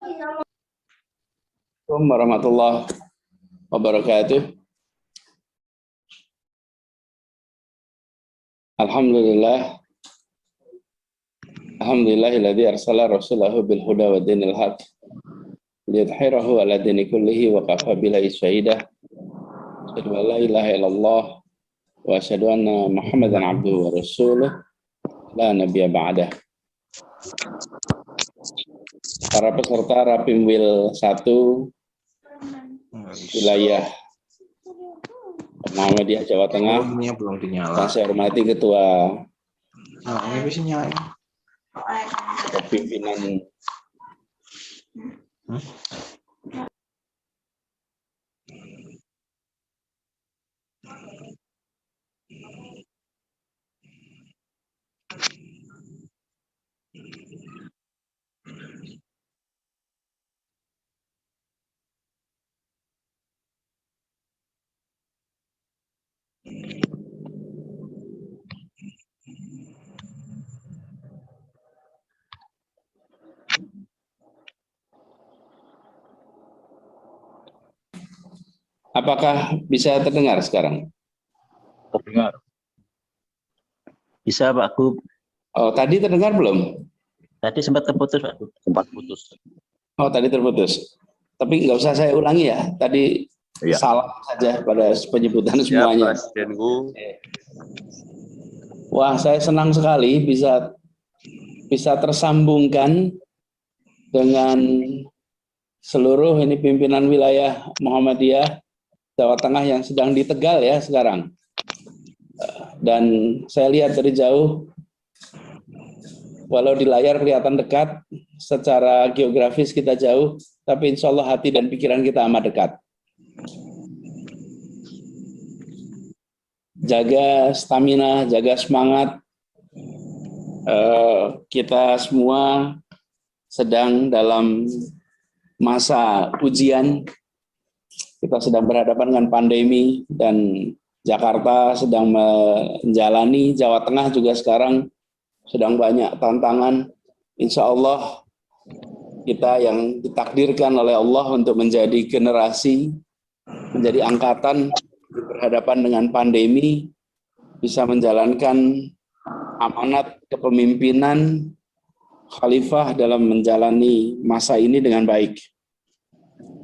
Assalamualaikum warahmatullahi wabarakatuh. Alhamdulillahilladzi arsala rasulahu bil huda wa dinil haq liyudhhirahu ala dini kullihi wa kafa billahi shahidah. Asyhadu an la ilaha illallah wa asyhadu anna Muhammadan abduhu wa rasuluh la nabiyya ba'dah. Para peserta Rapimwil 1 wilayah Muhammadiyah Jawa Tengah, belum dinyala. saya hormati Ketua Ini bisa nyala. Pimpinan apakah bisa terdengar sekarang? Terdengar. Bisa Pak Gub. Oh, tadi terdengar belum? Tadi sempat terputus Pak Gub. Sempat putus. Oh, tadi terputus. Tapi nggak usah saya ulangi ya. Tadi salah saja pada penyebutan semuanya. Wah, saya senang sekali bisa tersambungkan dengan seluruh ini pimpinan wilayah Muhammadiyah Jawa Tengah yang sedang di Tegal ya sekarang. Dan saya lihat dari jauh, walau di layar kelihatan dekat, secara geografis kita jauh, tapi insya Allah hati dan pikiran kita amat dekat. Jaga stamina, jaga semangat. Kita semua sedang dalam masa ujian. Kita sedang berhadapan dengan pandemi dan Jakarta sedang menjalani, Jawa Tengah juga sekarang sedang banyak tantangan. Insya Allah kita yang ditakdirkan oleh Allah untuk menjadi generasi, menjadi angkatan berhadapan dengan pandemi, bisa menjalankan amanat kepemimpinan khalifah dalam menjalani masa ini dengan baik.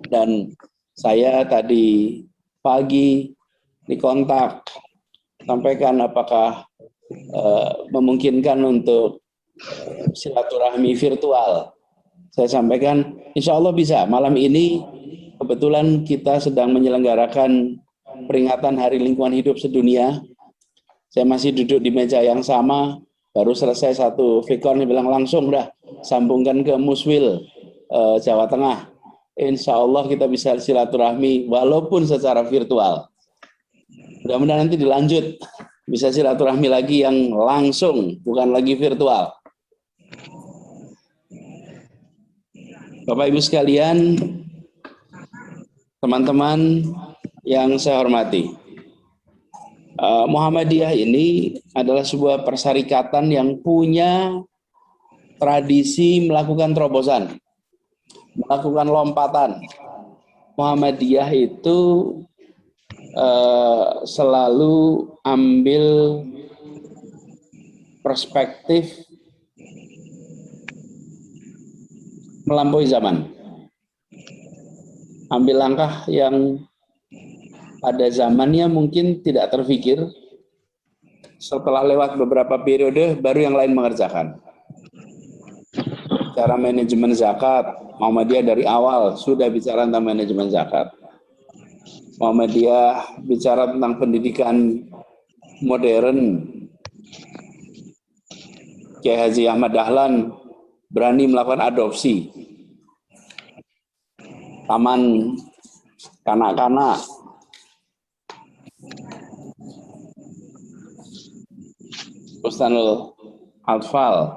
Dan saya tadi pagi dikontak, sampaikan apakah memungkinkan untuk silaturahmi virtual. Saya sampaikan, insya Allah bisa. Malam ini kebetulan kita sedang menyelenggarakan peringatan Hari Lingkungan Hidup Sedunia. Saya masih duduk di meja yang sama, baru selesai satu vikon, bilang langsung dah sambungkan ke Muswil Jawa Tengah. Insya Allah kita bisa silaturahmi walaupun secara virtual. Mudah-mudahan nanti dilanjut, bisa silaturahmi lagi yang langsung, bukan lagi virtual. Bapak Ibu sekalian, teman-teman yang saya hormati, Muhammadiyah ini adalah sebuah persyarikatan yang punya tradisi melakukan terobosan, melakukan lompatan. Muhammadiyah itu selalu ambil perspektif melampaui zaman, ambil langkah yang pada zamannya mungkin tidak terfikir, setelah lewat beberapa periode baru yang lain mengerjakan. Cara manajemen zakat, Muhammadiyah dari awal sudah bicara tentang manajemen zakat. Muhammadiyah bicara tentang pendidikan modern. Kiai Haji Ahmad Dahlan berani melakukan adopsi. Taman kanak-kanak. Bustanul Atfal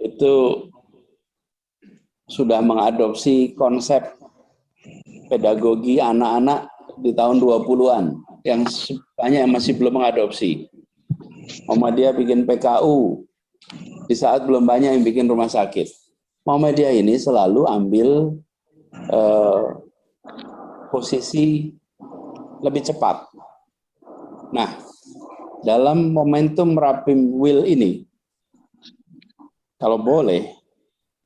itu sudah mengadopsi konsep pedagogi anak-anak di tahun 20-an, yang banyak yang masih belum mengadopsi. Muhammadiyah bikin PKU di saat belum banyak yang bikin rumah sakit. Muhammadiyah ini selalu ambil posisi lebih cepat. Nah, dalam momentum Rapim Will ini, kalau boleh,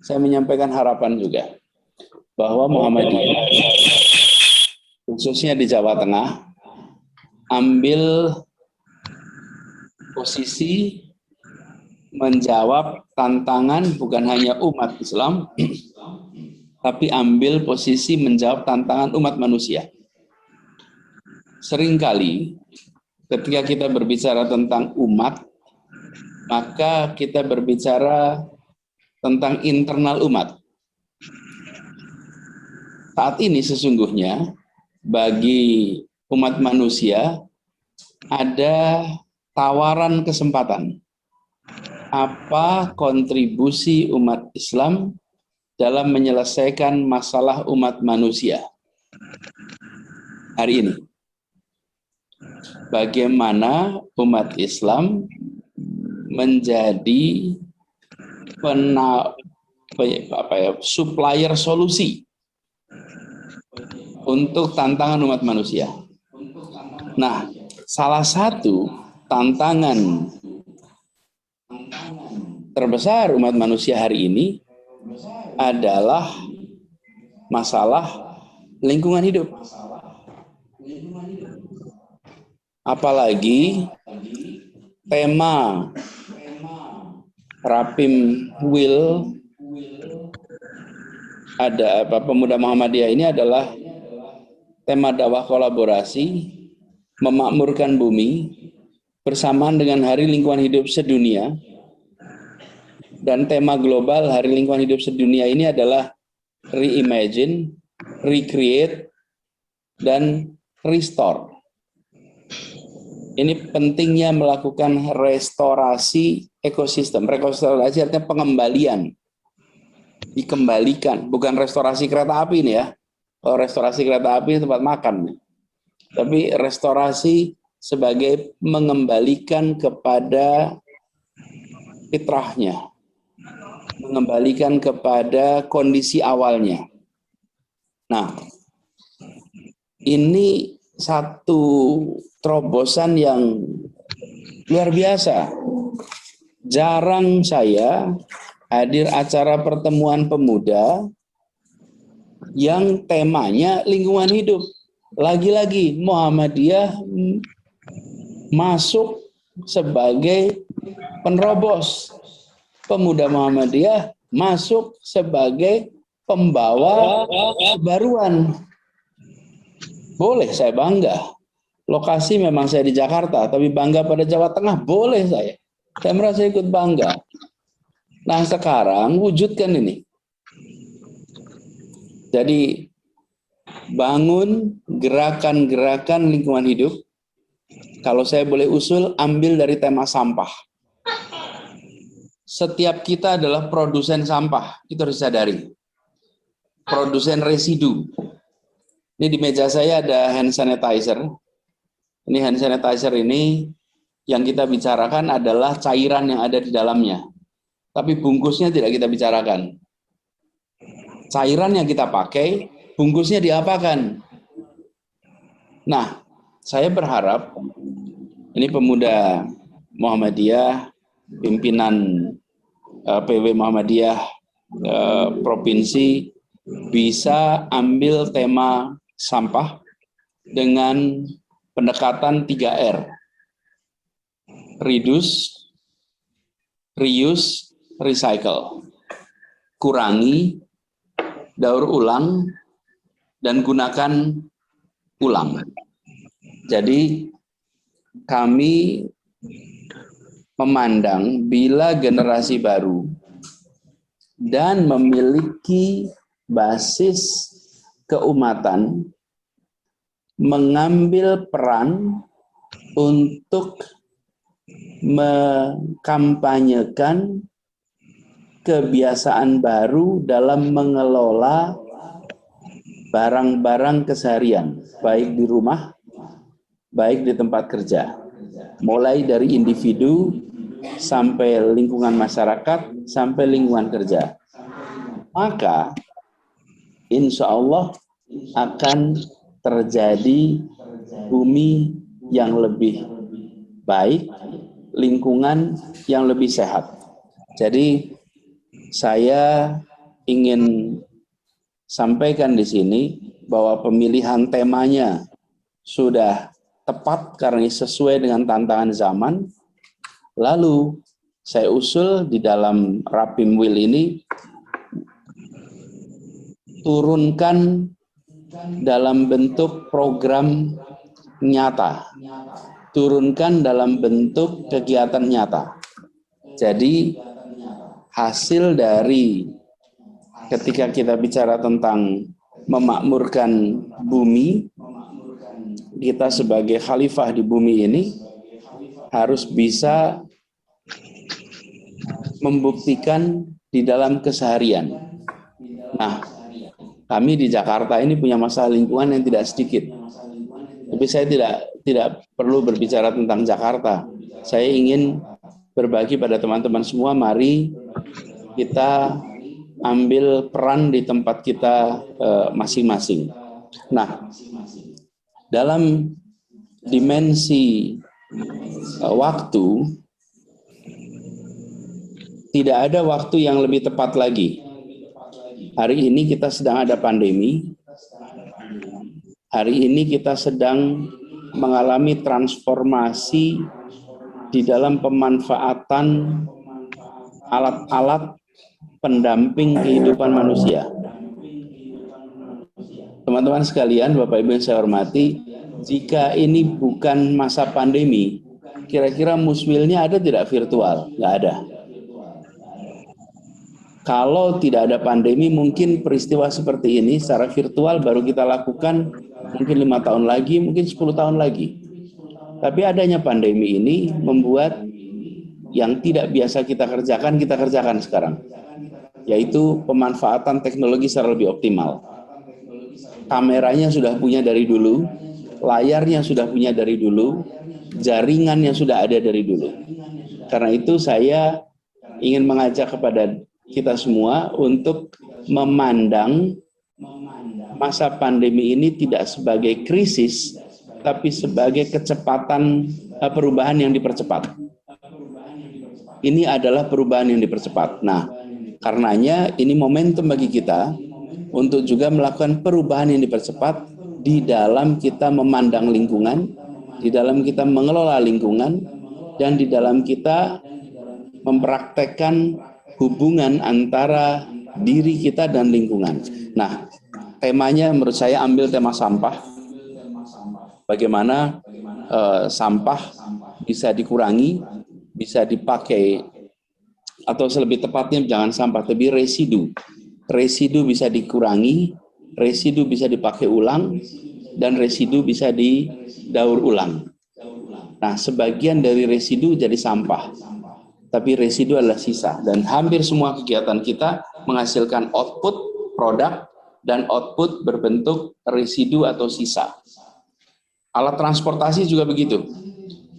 saya menyampaikan harapan juga bahwa Muhammadiyah, khususnya di Jawa Tengah, ambil posisi menjawab tantangan bukan hanya umat Islam, tapi ambil posisi menjawab tantangan umat manusia. Seringkali ketika kita berbicara tentang umat, maka kita berbicara tentang internal umat. Saat ini sesungguhnya bagi umat manusia ada tawaran kesempatan. Apa kontribusi umat Islam dalam menyelesaikan masalah umat manusia hari ini? Bagaimana umat Islam menjadi supplier solusi untuk tantangan umat manusia. Nah, salah satu tantangan terbesar umat manusia hari ini adalah masalah lingkungan hidup. Apalagi tema Rapim Will Pemuda Muhammadiyah ini adalah tema dakwah kolaborasi memakmurkan bumi bersamaan dengan Hari Lingkungan Hidup Sedunia. Dan tema global Hari Lingkungan Hidup Sedunia ini adalah reimagine, recreate, dan restore. Ini pentingnya melakukan restorasi ekosistem. Restorasi artinya pengembalian. Dikembalikan, bukan restorasi kereta api ini ya. Kalau restorasi kereta api tempat makan. Tapi restorasi sebagai mengembalikan kepada fitrahnya. Mengembalikan kepada kondisi awalnya. Nah, ini satu terobosan yang luar biasa. Jarang saya hadir acara pertemuan pemuda yang temanya lingkungan hidup. Lagi-lagi Muhammadiyah masuk sebagai penerobos. Pemuda Muhammadiyah masuk sebagai pembawa kebaruan. Boleh saya bangga. Lokasi memang saya di Jakarta, tapi bangga pada Jawa Tengah boleh saya. Saya merasa ikut bangga. Nah sekarang wujudkan ini. Jadi bangun gerakan-gerakan lingkungan hidup. Kalau saya boleh usul, ambil dari tema sampah. Setiap kita adalah produsen sampah, itu harus disadari. Produsen residu. Ini di meja saya ada hand sanitizer. Ini hand sanitizer ini yang kita bicarakan adalah cairan yang ada di dalamnya. Tapi bungkusnya tidak kita bicarakan. Cairan yang kita pakai, bungkusnya diapakan? Nah, saya berharap ini pemuda Muhammadiyah, pimpinan PW Muhammadiyah provinsi bisa ambil tema sampah dengan pendekatan 3R. Reduce, reuse, recycle. Kurangi, daur ulang, dan gunakan ulang. Jadi kami memandang bila generasi baru dan memiliki basis keumatan mengambil peran untuk mengkampanyekan kebiasaan baru dalam mengelola barang-barang keseharian, baik di rumah, baik di tempat kerja. Mulai dari individu, sampai lingkungan masyarakat, sampai lingkungan kerja. maka insya Allah akan terjadi bumi yang lebih baik, lingkungan yang lebih sehat. Jadi saya ingin sampaikan di sini bahwa pemilihan temanya sudah tepat karena sesuai dengan tantangan zaman. Lalu saya usul di dalam Rapimwil ini turunkan dalam bentuk program nyata, turunkan dalam bentuk kegiatan nyata. Jadi hasil dari ketika kita bicara tentang memakmurkan bumi, kita sebagai khalifah di bumi ini harus bisa membuktikan di dalam keseharian. Nah, kami di Jakarta ini punya masalah lingkungan yang tidak sedikit. Tapi saya tidak perlu berbicara tentang Jakarta. Saya ingin berbagi pada teman-teman semua, mari kita ambil peran di tempat kita masing-masing. Nah, dalam dimensi waktu, tidak ada waktu yang lebih tepat lagi. Hari ini kita sedang ada pandemi. Hari ini kita sedang mengalami transformasi di dalam pemanfaatan alat-alat pendamping kehidupan manusia. Teman-teman sekalian, Bapak Ibu yang saya hormati, jika ini bukan masa pandemi, kira-kira muswilnya ada tidak virtual? Nggak ada. Kalau tidak ada pandemi, mungkin peristiwa seperti ini secara virtual baru kita lakukan mungkin 5 tahun lagi, mungkin 10 tahun lagi. Tapi adanya pandemi ini membuat yang tidak biasa kita kerjakan sekarang, yaitu pemanfaatan teknologi secara lebih optimal. Kameranya sudah punya dari dulu, layarnya sudah punya dari dulu, jaringannya sudah ada dari dulu. Karena itu saya ingin mengajak kepada kita semua untuk memandang masa pandemi ini tidak sebagai krisis, tapi sebagai kecepatan perubahan yang dipercepat. Ini adalah perubahan yang dipercepat. Nah, karenanya ini momentum bagi kita untuk juga melakukan perubahan yang dipercepat di dalam kita memandang lingkungan, di dalam kita mengelola lingkungan, dan di dalam kita mempraktekkan hubungan antara diri kita dan lingkungan. Nah, temanya menurut saya ambil tema sampah. Bagaimana sampah bisa dikurangi, bisa dipakai, atau lebih tepatnya jangan sampah, tapi residu. Residu bisa dikurangi, residu bisa dipakai ulang, dan residu bisa didaur ulang. Nah, sebagian dari residu jadi sampah. Tapi residu adalah sisa, dan hampir semua kegiatan kita menghasilkan output produk dan output berbentuk residu atau sisa. Alat transportasi juga begitu.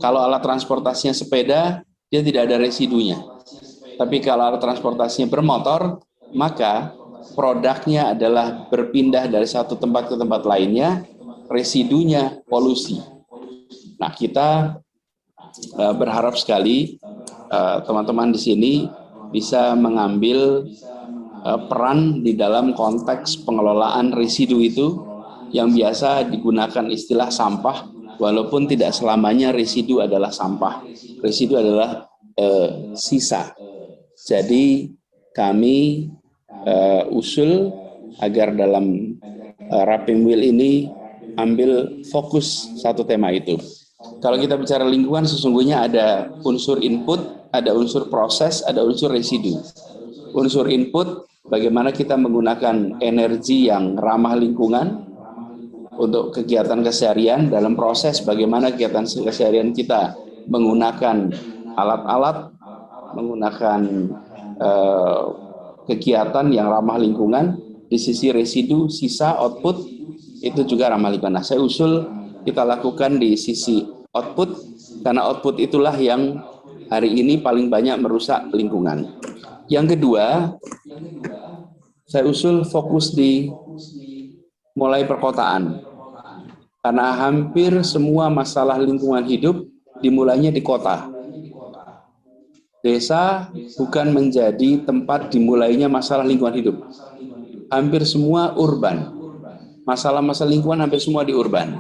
Kalau alat transportasinya sepeda, dia tidak ada residunya. Tapi kalau alat transportasinya bermotor, maka produknya adalah berpindah dari satu tempat ke tempat lainnya, residunya polusi. Nah, kita berharap sekali teman-teman di sini bisa mengambil peran di dalam konteks pengelolaan residu itu, yang biasa digunakan istilah sampah, walaupun tidak selamanya residu adalah sampah. Residu adalah sisa. Jadi kami usul agar dalam Rapimwil ini ambil fokus satu tema itu. Kalau kita bicara lingkungan, sesungguhnya ada unsur input, ada unsur proses, ada unsur residu. Unsur input, bagaimana kita menggunakan energi yang ramah lingkungan untuk kegiatan keseharian. Dalam proses, bagaimana kegiatan keseharian kita menggunakan alat-alat, menggunakan kegiatan yang ramah lingkungan. Di sisi residu, sisa, output, itu juga ramah lingkungan. Nah, saya usul kita lakukan di sisi output, karena output itulah yang hari ini paling banyak merusak lingkungan. Yang kedua, saya usul fokus di mulai perkotaan. Karena hampir semua masalah lingkungan hidup dimulainya di kota. Desa bukan menjadi tempat dimulainya masalah lingkungan hidup. Hampir semua urban. Masalah-masalah lingkungan hampir semua di urban.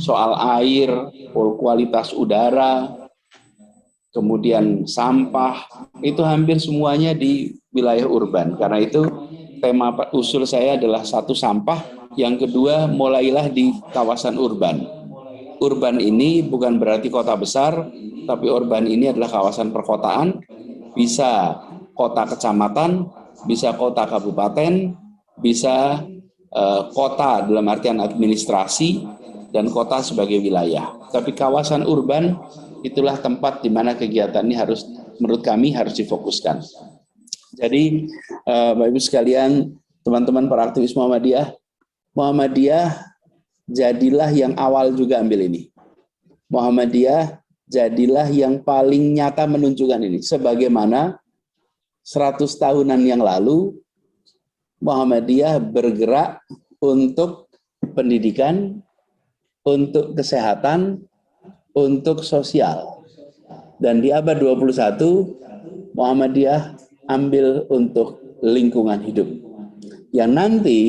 Soal air, kualitas udara, kemudian sampah, itu hampir semuanya di wilayah urban. Karena itu tema usul saya adalah satu sampah, yang kedua mulailah di kawasan urban. Urban ini bukan berarti kota besar, tapi urban ini adalah kawasan perkotaan, bisa kota kecamatan, bisa kota kabupaten, bisa kota dalam artian administrasi, dan kota sebagai wilayah. Tapi kawasan urban itulah tempat di mana kegiatan ini harus, menurut kami, harus difokuskan. Jadi Bapak Ibu sekalian, teman-teman para aktivis Muhammadiyah jadilah yang awal juga ambil ini. Muhammadiyah jadilah yang paling nyata menunjukkan ini. Sebagaimana 100 tahunan yang lalu Muhammadiyah bergerak untuk pendidikan, untuk kesehatan, untuk sosial. Dan di abad 21 Muhammadiyah ambil untuk lingkungan hidup. Yang nanti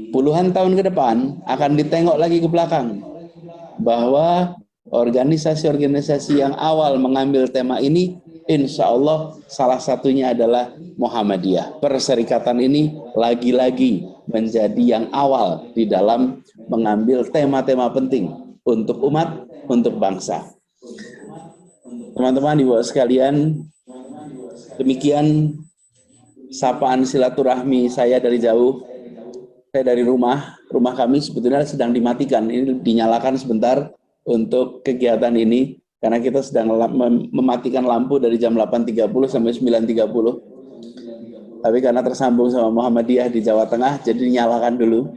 puluhan tahun ke depan akan ditengok lagi ke belakang bahwa organisasi-organisasi yang awal mengambil tema ini, insya Allah salah satunya adalah Muhammadiyah. Perserikatan ini lagi-lagi menjadi yang awal di dalam mengambil tema-tema penting untuk umat, untuk bangsa. Teman-teman, ibu sekalian, demikian sapaan silaturahmi saya dari jauh. Saya dari rumah kami sebetulnya sedang dimatikan. Ini dinyalakan sebentar untuk kegiatan ini, karena kita sedang mematikan lampu dari jam 8.30 sampai 9.30. Tapi karena tersambung sama Muhammadiyah di Jawa Tengah, jadi dinyalakan dulu.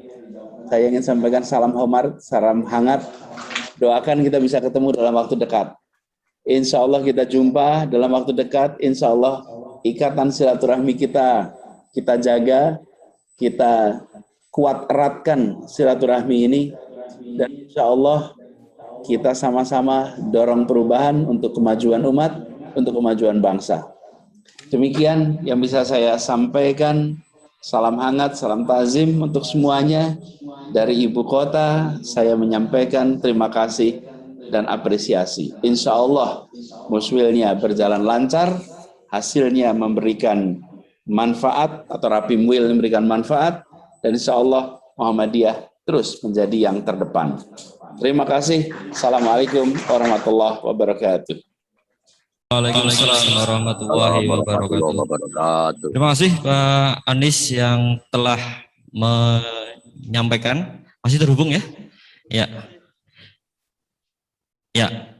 Saya ingin sampaikan salam hormat, salam hangat. Doakan kita bisa ketemu dalam waktu dekat. Insya Allah kita jumpa dalam waktu dekat. Insya Allah ikatan silaturahmi kita jaga, kita kuat eratkan silaturahmi ini, dan insya Allah kita sama-sama dorong perubahan untuk kemajuan umat, untuk kemajuan bangsa. Demikian yang bisa saya sampaikan. Salam hangat, salam ta'zim untuk semuanya. Dari ibu kota saya menyampaikan terima kasih dan apresiasi. Insya Allah muswilnya berjalan lancar, hasilnya memberikan manfaat, atau Rapimwil memberikan manfaat, dan insya Allah Muhammadiyah terus menjadi yang terdepan. Terima kasih. Assalamualaikum warahmatullahi wabarakatuh. Waalaikumsalam warahmatullahi wabarakatuh. Terima kasih Pak Anies yang telah menyampaikan. Masih terhubung ya? Ya. Ya.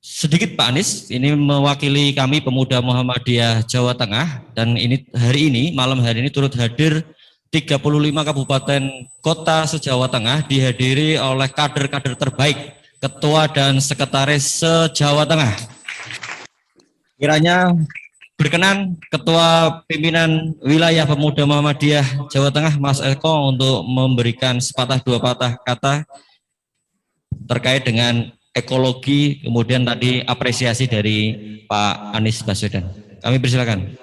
Sedikit Pak Anies, ini mewakili kami Pemuda Muhammadiyah Jawa Tengah, dan ini malam hari ini turut hadir 35 kabupaten kota se-Jawa Tengah, dihadiri oleh kader-kader terbaik, ketua dan sekretaris se-Jawa Tengah. Kiranya berkenan Ketua Pimpinan Wilayah Pemuda Muhammadiyah Jawa Tengah, Mas Eko, untuk memberikan sepatah dua patah kata terkait dengan ekologi, kemudian tadi apresiasi dari Pak Anies Baswedan. Kami persilakan.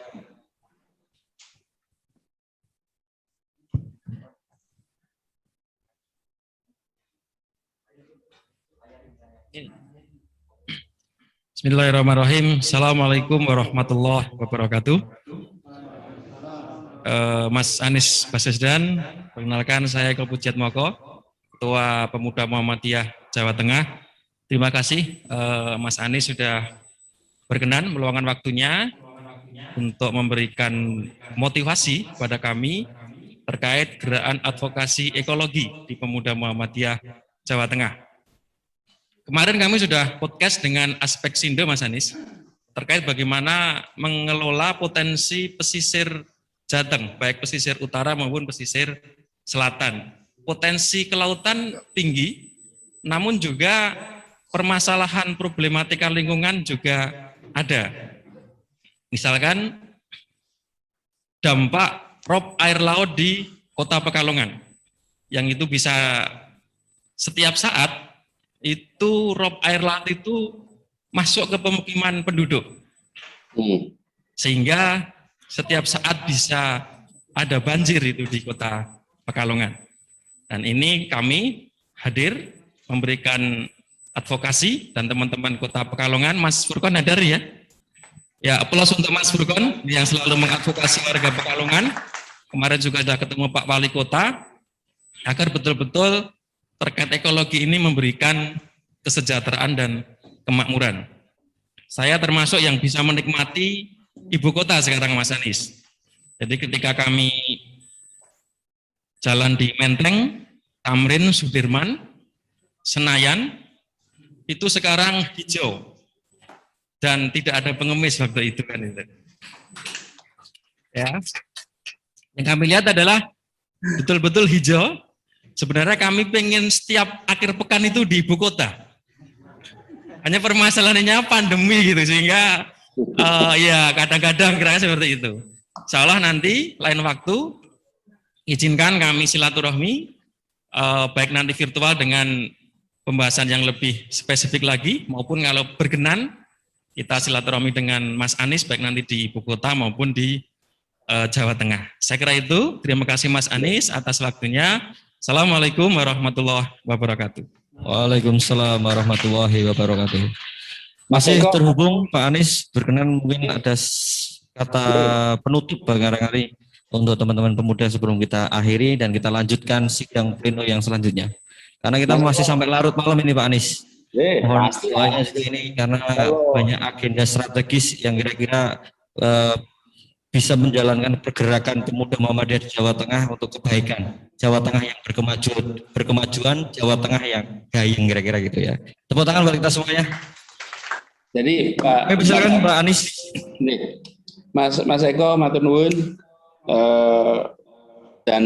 Bismillahirrahmanirrahim. Assalamualaikum warahmatullahi wabarakatuh. Mas Anies Baswedan, perkenalkan saya Eko Pujiatmoko, Ketua Pemuda Muhammadiyah Jawa Tengah. Terima kasih Mas Anies sudah berkenan meluangkan waktunya untuk memberikan motivasi kepada kami terkait gerakan advokasi ekologi di Pemuda Muhammadiyah Jawa Tengah. Kemarin kami sudah podcast dengan aspek Sindo, Mas Anies, terkait bagaimana mengelola potensi pesisir Jateng, baik pesisir utara maupun pesisir selatan. Potensi kelautan tinggi, namun juga permasalahan problematika lingkungan juga ada. Misalkan dampak rob air laut di Kota Pekalongan. Yang itu bisa setiap saat itu rob air laut itu masuk ke pemukiman penduduk. Sehingga setiap saat bisa ada banjir itu di Kota Pekalongan. Dan ini kami hadir memberikan advokasi dan teman-teman Kota Pekalongan. Mas Furkon hadir ya? Ya, aplaus untuk Mas Furkon yang selalu mengadvokasi warga Pekalongan. Kemarin juga sudah ketemu Pak Wali Kota agar betul-betul terkait ekologi ini memberikan kesejahteraan dan kemakmuran. Saya termasuk yang bisa menikmati ibu kota sekarang, Mas Anies. Jadi ketika kami jalan di Menteng, Tamrin, Sudirman, Senayan, itu sekarang hijau. Dan tidak ada pengemis waktu itu kan itu. Ya. Yang kami lihat adalah betul-betul hijau. Sebenarnya kami pengen setiap akhir pekan itu di ibu kota. Hanya permasalahannya pandemi gitu, sehingga ya kadang-kadang kira-kira seperti itu. Insya Allah nanti lain waktu izinkan kami silaturahmi baik nanti virtual dengan pembahasan yang lebih spesifik lagi, maupun kalau berkenan kita silaturahmi dengan Mas Anies baik nanti di ibu kota maupun di Jawa Tengah. Saya kira itu. Terima kasih Mas Anies atas waktunya. Assalamualaikum warahmatullahi wabarakatuh. Waalaikumsalam warahmatullahi wabarakatuh. Masih terhubung Pak Anies, berkenan mungkin ada kata penutup barangkali untuk teman-teman pemuda sebelum kita akhiri dan kita lanjutkan sidang pleno yang selanjutnya. Karena kita masih sampai larut malam ini Pak Anies. Mohon doanya ini karena banyak agenda strategis yang kira-kira bisa menjalankan pergerakan pemuda Muhammadiyah di Jawa Tengah untuk kebaikan. Jawa Tengah yang berkemajuan, Jawa Tengah yang gayeng kira-kira gitu ya. Tepuk tangan buat kita semuanya. Jadi Pak, silakan Pak Anies. Nih, Mas Eko, matur nuwun, dan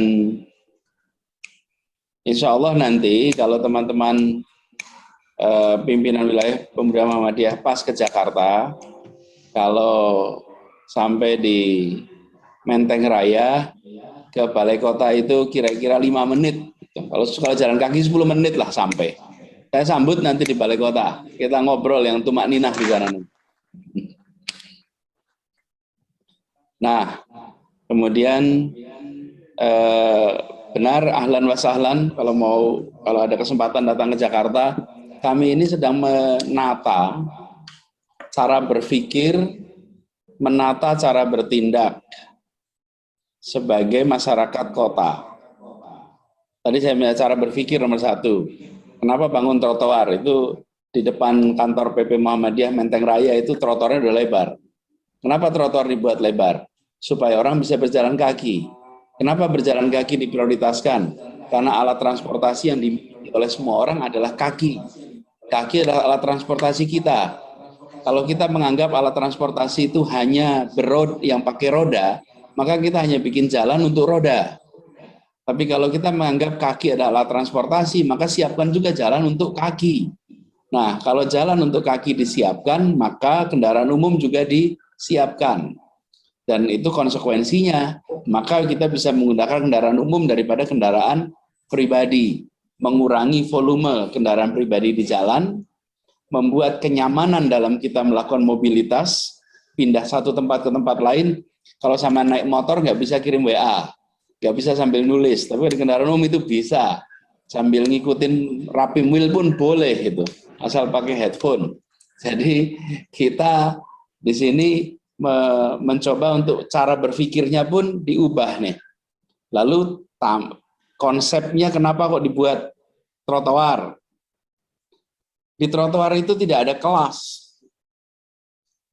insya Allah nanti kalau teman-teman pimpinan wilayah Pemuda Muhammadiyah pas ke Jakarta, kalau sampai di Menteng Raya ke Balai Kota itu kira-kira 5 menit. Kalau jalan kaki 10 menit lah sampai. Saya sambut nanti di Balai Kota. Kita ngobrol yang tumak ninah di sana. Nah, kemudian benar ahlan wa sahlan kalau ada kesempatan datang ke Jakarta, kami ini sedang menata cara berpikir, menata cara bertindak sebagai masyarakat kota. Tadi saya punya cara berpikir nomor 1. Kenapa bangun trotoar? Itu di depan kantor PP Muhammadiyah Menteng Raya itu trotoarnya udah lebar. Kenapa trotoar dibuat lebar? Supaya orang bisa berjalan kaki. Kenapa berjalan kaki diprioritaskan? Karena alat transportasi yang dimiliki oleh semua orang adalah kaki. Kaki adalah alat transportasi kita. Kalau kita menganggap alat transportasi itu hanya yang pakai roda, maka kita hanya bikin jalan untuk roda. Tapi kalau kita menganggap kaki adalah alat transportasi, maka siapkan juga jalan untuk kaki. Nah, kalau jalan untuk kaki disiapkan, maka kendaraan umum juga disiapkan. Dan itu konsekuensinya, maka kita bisa menggunakan kendaraan umum daripada kendaraan pribadi. Mengurangi volume kendaraan pribadi di jalan, membuat kenyamanan dalam kita melakukan mobilitas, pindah satu tempat ke tempat lain. Kalau sama naik motor nggak bisa kirim WA, nggak bisa sambil nulis, tapi di kendaraan umum itu bisa. Sambil ngikutin rapim wheel pun boleh gitu, asal pakai headphone. Jadi kita di sini mencoba untuk cara berpikirnya pun diubah nih. Lalu konsepnya kenapa kok dibuat trotoar? Di trotoar itu tidak ada kelas.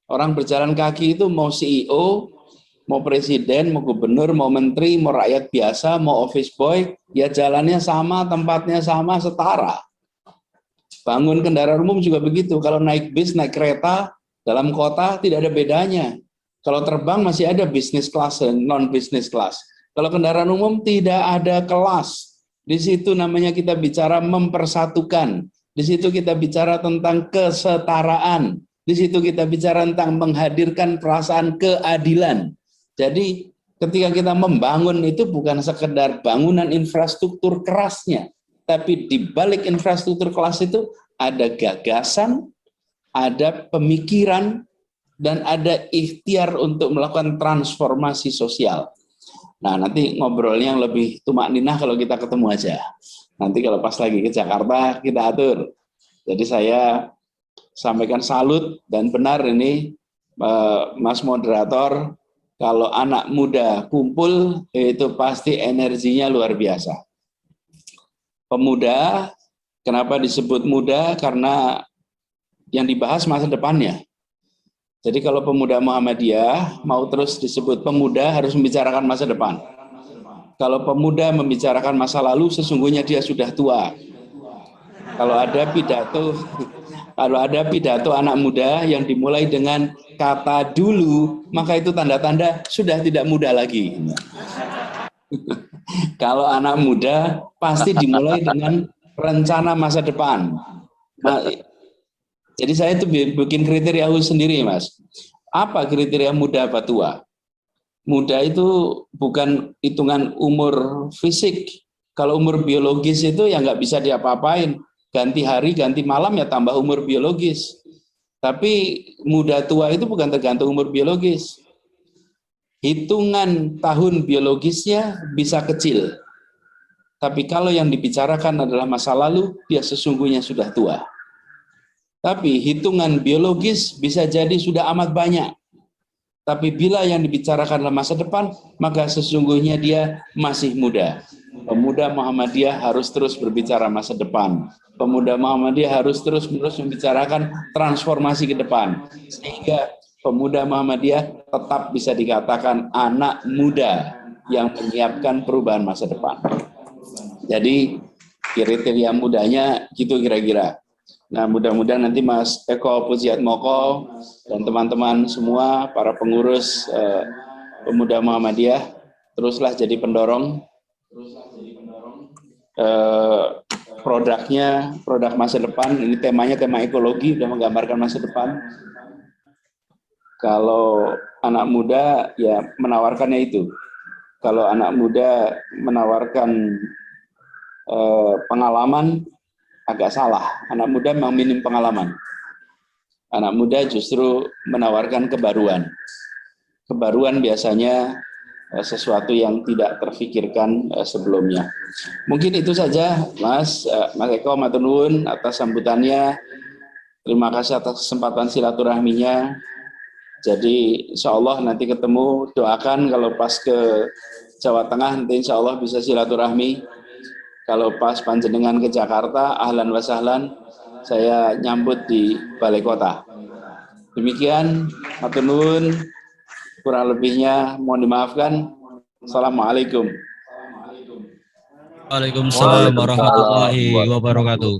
Orang berjalan kaki itu mau CEO, mau presiden, mau gubernur, mau menteri, mau rakyat biasa, mau office boy, ya jalannya sama, tempatnya sama, setara. Bangun kendaraan umum juga begitu. Kalau naik bis, naik kereta, dalam kota tidak ada bedanya. Kalau terbang masih ada business class dan non-business class. Kalau kendaraan umum tidak ada kelas. Di situ namanya kita bicara mempersatukan. Di situ kita bicara tentang kesetaraan. Di situ kita bicara tentang menghadirkan perasaan keadilan. Jadi Ketika kita membangun itu bukan sekedar bangunan infrastruktur kerasnya, tapi di balik infrastruktur keras itu ada gagasan, ada pemikiran, dan ada ikhtiar untuk melakukan transformasi sosial. Nah, nanti ngobrolnya yang lebih tumak ninah kalau kita ketemu aja. Nanti kalau pas lagi ke Jakarta kita atur. Jadi saya sampaikan salut dan benar ini Mas Moderator, kalau anak muda kumpul itu pasti energinya luar biasa. Pemuda, kenapa disebut muda? Karena yang dibahas masa depannya. Jadi kalau pemuda Muhammadiyah mau terus disebut pemuda harus membicarakan masa depan. Kalau pemuda membicarakan masa lalu, sesungguhnya dia sudah tua. Kalau ada pidato anak muda yang dimulai dengan kata dulu, maka itu tanda-tanda sudah tidak muda lagi. Kalau anak muda pasti dimulai dengan rencana masa depan. Jadi saya itu bikin kriteria sendiri, Mas. Apa kriteria muda apa tua? Muda itu bukan hitungan umur fisik. Kalau umur biologis itu ya nggak bisa diapa-apain. Ganti hari, ganti malam ya tambah umur biologis. Tapi muda tua itu bukan tergantung umur biologis. Hitungan tahun biologisnya bisa kecil. Tapi kalau yang dibicarakan adalah masa lalu, dia sesungguhnya sudah tua. Tapi hitungan biologis bisa jadi sudah amat banyak. Tapi bila yang dibicarakan adalah masa depan, maka sesungguhnya dia masih muda. Pemuda Muhammadiyah harus terus berbicara masa depan. Pemuda Muhammadiyah harus terus-menerus membicarakan transformasi ke depan. Sehingga pemuda Muhammadiyah tetap bisa dikatakan anak muda yang menyiapkan perubahan masa depan. Jadi kriteria mudanya gitu kira-kira. Nah, mudah-mudahan nanti Mas Eko Pujiatmoko dan teman-teman semua, para pengurus pemuda Muhammadiyah, teruslah jadi pendorong produknya, produk masa depan. Ini temanya tema ekologi, sudah menggambarkan masa depan. Kalau anak muda ya menawarkannya itu. Kalau anak muda menawarkan pengalaman, agak salah. Anak muda memang minim pengalaman. Anak muda justru menawarkan kebaruan. Kebaruan biasanya sesuatu yang tidak terfikirkan sebelumnya. Mungkin itu saja, Mas Eko, matur nuwun atas sambutannya. Terima kasih atas kesempatan silaturahminya. Jadi insya Allah nanti ketemu, doakan kalau pas ke Jawa Tengah nanti insya Allah bisa silaturahmi. Kalau pas panjenengan ke Jakarta, ahlan wa sahlan, saya nyambut di Balai Kota. Demikian, matur nuwun, kurang lebihnya mohon dimaafkan. Assalamualaikum. Waalaikumsalam warahmatullahi wabarakatuh.